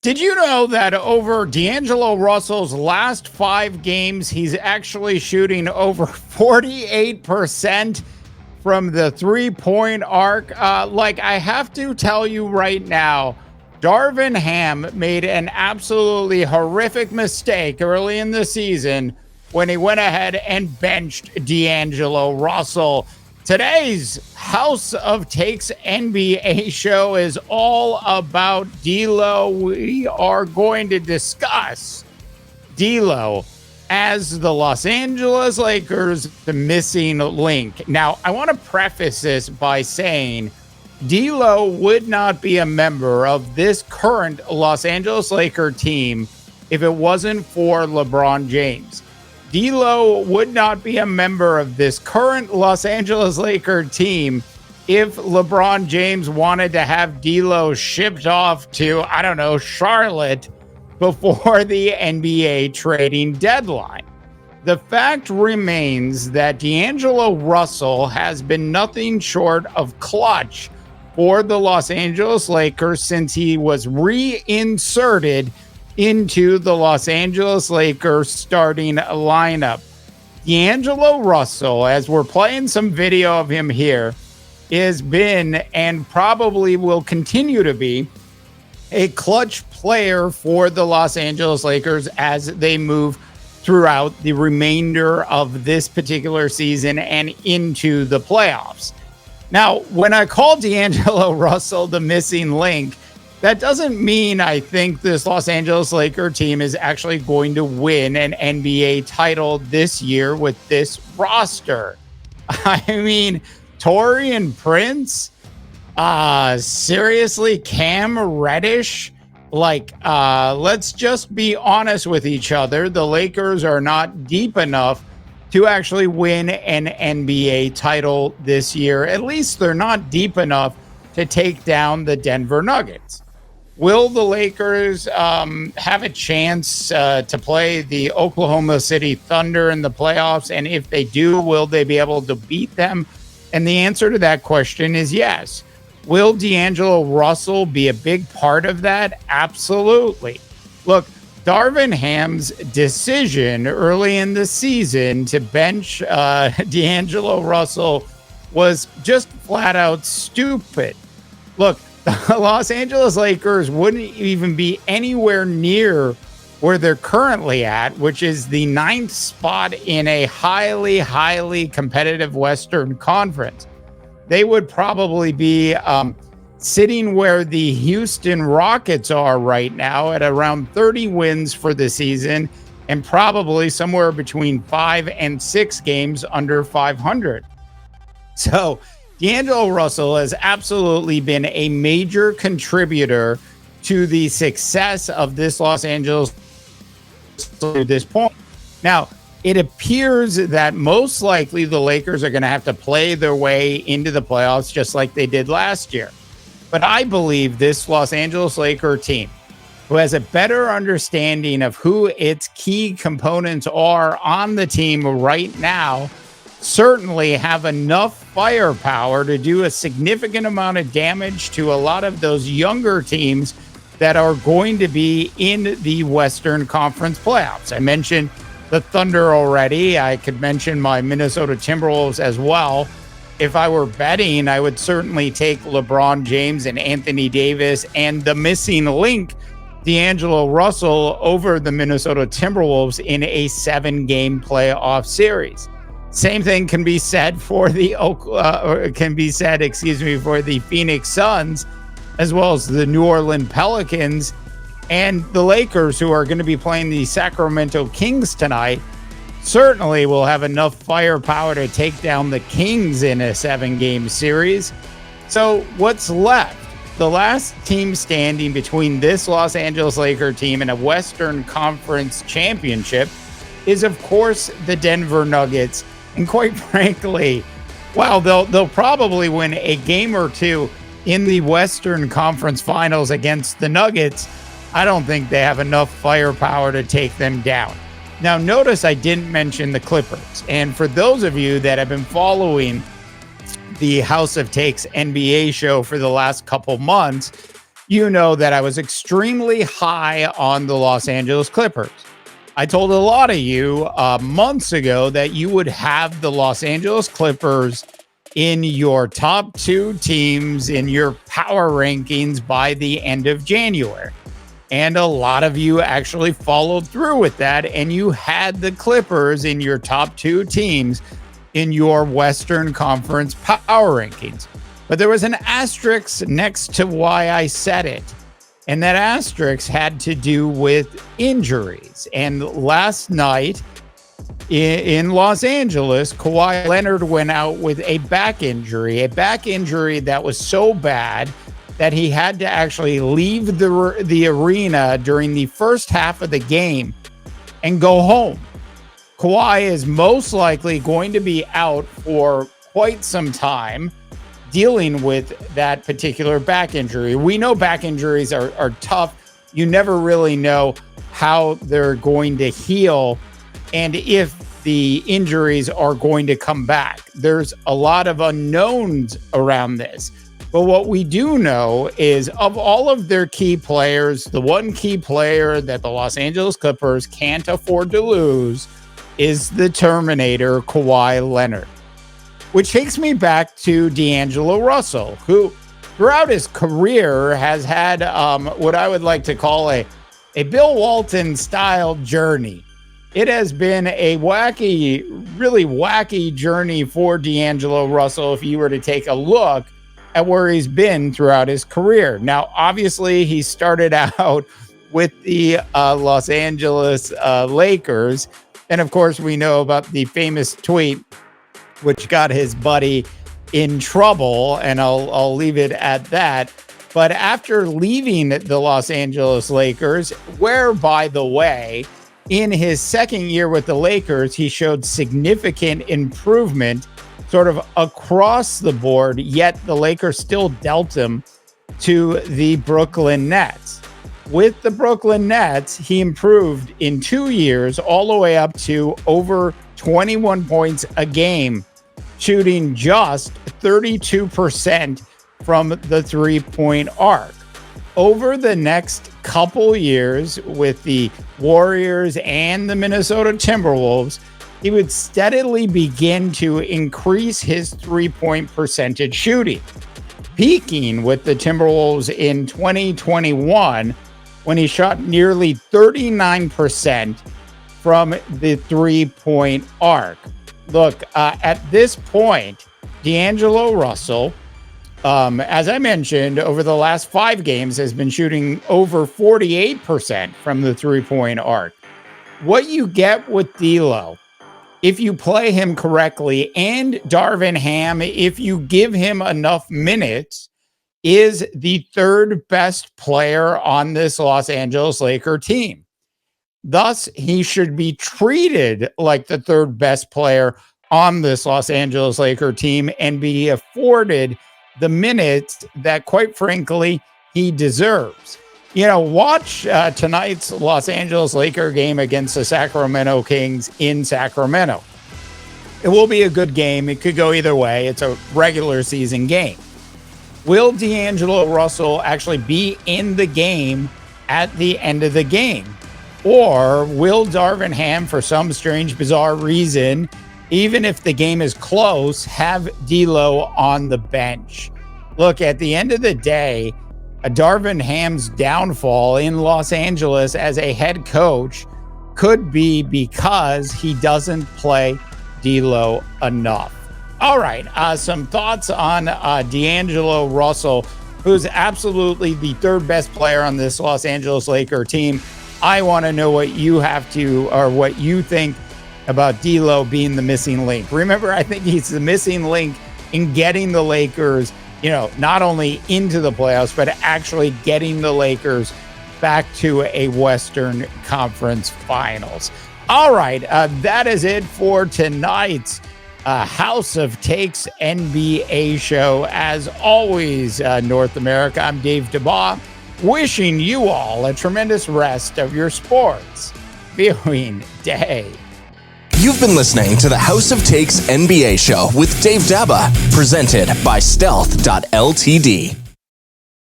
Did you know that over D'Angelo Russell's last 5 games, he's actually shooting over 48% from the 3-point arc? I have to tell you right now, Darvin Ham made an absolutely horrific mistake early in the season when he went ahead and benched D'Angelo Russell. Today's House of Takes NBA show is all about D'Lo. We are going to discuss D'Lo as the Los Angeles Lakers, the missing link. Now, I want to preface this by saying D'Lo would not be a member of this current Los Angeles Laker team if it wasn't for LeBron James. D'Lo would not be a member of this current Los Angeles Laker team if LeBron James wanted to have D'Lo shipped off to, I don't know, Charlotte before the NBA trading deadline. The fact remains that D'Angelo Russell has been nothing short of clutch for the Los Angeles Lakers since he was reinserted into the Los Angeles Lakers starting lineup. D'Angelo Russell, as we're playing some video of him here, has been and probably will continue to be a clutch player for the Los Angeles Lakers as they move throughout the remainder of this particular season and into the playoffs. Now, when I call D'Angelo Russell the missing link, that doesn't mean I think this Los Angeles Laker team is actually going to win an NBA title this year with this roster. I mean, Taurean Prince, seriously, Cam Reddish, let's just be honest with each other. The Lakers are not deep enough to actually win an NBA title this year. At least they're not deep enough to take down the Denver Nuggets. Will the Lakers have a chance to play the Oklahoma City Thunder in the playoffs? And if they do, will they be able to beat them? And the answer to that question is yes. Will D'Angelo Russell be a big part of that? Absolutely. Look, Darvin Ham's decision early in the season to bench D'Angelo Russell was just flat out stupid. Look, the Los Angeles Lakers wouldn't even be anywhere near where they're currently at, which is the 9th spot in a highly, highly competitive Western Conference. They would probably be sitting where the Houston Rockets are right now at around 30 wins for the season and probably somewhere between 5 and 6 games under 500. So D'Angelo Russell has absolutely been a major contributor to the success of this Los Angeles to this point. Now, it appears that most likely the Lakers are going to have to play their way into the playoffs just like they did last year. But I believe this Los Angeles Laker team, who has a better understanding of who its key components are on the team right now, certainly have enough firepower to do a significant amount of damage to a lot of those younger teams that are going to be in the Western Conference playoffs. I mentioned the Thunder already. I could mention my Minnesota Timberwolves as well. If I were betting, I would certainly take LeBron James and Anthony Davis and the missing link, D'Angelo Russell, over the Minnesota Timberwolves in a 7-game playoff series. Same thing can be said for the for the Phoenix Suns, as well as the New Orleans Pelicans and the Lakers, who are going to be playing the Sacramento Kings tonight. Certainly will have enough firepower to take down the Kings in a 7-game series. So what's left? The last team standing between this Los Angeles Laker team and a Western Conference championship is, of course, the Denver Nuggets. And quite frankly, while they'll probably win a game or two in the Western Conference Finals against the Nuggets, I don't think they have enough firepower to take them down. Now, notice I didn't mention the Clippers. And for those of you that have been following the House of Takes NBA show for the last couple months, you know that I was extremely high on the Los Angeles Clippers. I told a lot of you months ago that you would have the Los Angeles Clippers in your top 2 teams in your power rankings by the end of January. And a lot of you actually followed through with that, and you had the Clippers in your top 2 teams in your Western Conference power rankings. But there was an asterisk next to why I said it. And that asterisk had to do with injuries. And last night in Los Angeles, Kawhi Leonard went out with a back injury that was so bad that he had to actually leave the arena during the first half of the game and go home. Kawhi is most likely going to be out for quite some time dealing with that particular back injury. We know back injuries are tough. You never really know how they're going to heal and if the injuries are going to come back. There's a lot of unknowns around this. But what we do know is of all of their key players, the one key player that the Los Angeles Clippers can't afford to lose is the Terminator, Kawhi Leonard. Which takes me back to D'Angelo Russell, who throughout his career has had what I would like to call a Bill Walton style journey. It has been a really wacky journey for D'Angelo Russell if you were to take a look at where he's been throughout his career. Now, obviously, he started out with the Los Angeles Lakers. And of course, we know about the famous tweet which got his buddy in trouble, and I'll leave it at that. But after leaving the Los Angeles Lakers, where, by the way, in his second year with the Lakers, he showed significant improvement sort of across the board, yet the Lakers still dealt him to the Brooklyn Nets. With the Brooklyn Nets, he improved in 2 years all the way up to over 21 points a game, shooting just 32% from the three-point arc. Over the next couple years with the Warriors and the Minnesota Timberwolves, he would steadily begin to increase his three-point percentage shooting, peaking with the Timberwolves in 2021 when he shot nearly 39% from the three-point arc. Look, at this point, D'Angelo Russell, as I mentioned, over the last 5 games has been shooting over 48% from the three-point arc. What you get with D'Lo, if you play him correctly, and Darvin Ham, if you give him enough minutes, is the 3rd best player on this Los Angeles Laker team. Thus, he should be treated like the 3rd best player on this Los Angeles Laker team and be afforded the minutes that, quite frankly, he deserves. You know, watch tonight's Los Angeles Laker game against the Sacramento Kings in Sacramento. It will be a good game. It could go either way. It's a regular season game. Will D'Angelo Russell actually be in the game at the end of the game? Or will Darvin Ham, for some strange, bizarre reason, even if the game is close, have D'Lo on the bench? Look, at the end of the day, Darvin Ham's downfall in Los Angeles as a head coach could be because he doesn't play D'Lo enough. All right, some thoughts on D'Angelo Russell, who's absolutely the 3rd best player on this Los Angeles Laker team. I want to know what you have to, or what you think about D'Lo being the missing link. Remember, I think he's the missing link in getting the Lakers, not only into the playoffs, but actually getting the Lakers back to a Western Conference Finals. All right, that is it for tonight's House of Takes NBA show. As always, North America, I'm Dave DeBaugh, wishing you all a tremendous rest of your sports viewing day. You've been listening to the House of Takes NBA show with Dave Daba, presented by Stealth.ltd.